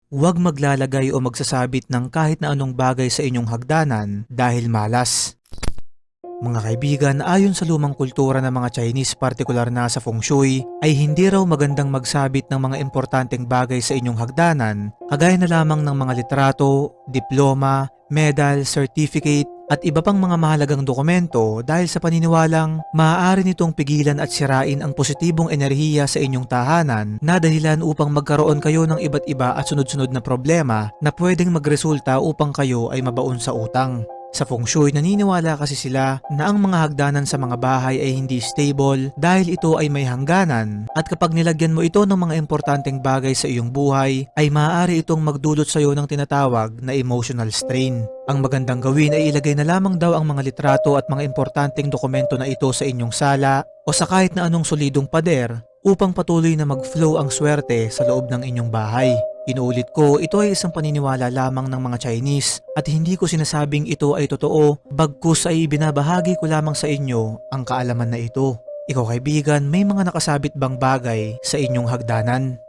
Huwag maglalagay o magsasabit ng kahit na anong bagay sa inyong hagdanan dahil malas. Mga kaibigan, ayon sa lumang kultura ng mga Chinese, partikular na sa feng shui, ay hindi raw magandang magsabit ng mga importanteng bagay sa inyong hagdanan, kagaya na lamang ng mga litrato, diploma, medal, certificate, at iba pang mga mahalagang dokumento dahil sa paniniwalang maaari nitong pigilan at sirain ang positibong enerhiya sa inyong tahanan na dahilan upang magkaroon kayo ng iba't iba at sunod-sunod na problema na pwedeng magresulta upang kayo ay mabaon sa utang. Sa feng shui, naniniwala kasi sila na ang mga hagdanan sa mga bahay ay hindi stable dahil ito ay may hangganan at kapag nilagyan mo ito ng mga importanteng bagay sa iyong buhay ay maaari itong magdulot sa iyo ng tinatawag na emotional strain. Ang magandang gawin ay ilagay na lamang daw ang mga litrato at mga importanteng dokumento na ito sa inyong sala o sa kahit na anong solidong pader upang patuloy na mag-flow ang swerte sa loob ng inyong bahay. Inuulit ko, ito ay isang paniniwala lamang ng mga Chinese at hindi ko sinasabing ito ay totoo, bagkus ay ibinabahagi ko lamang sa inyo ang kaalaman na ito. Ikaw kaibigan, may mga nakasabit bang bagay sa inyong hagdanan?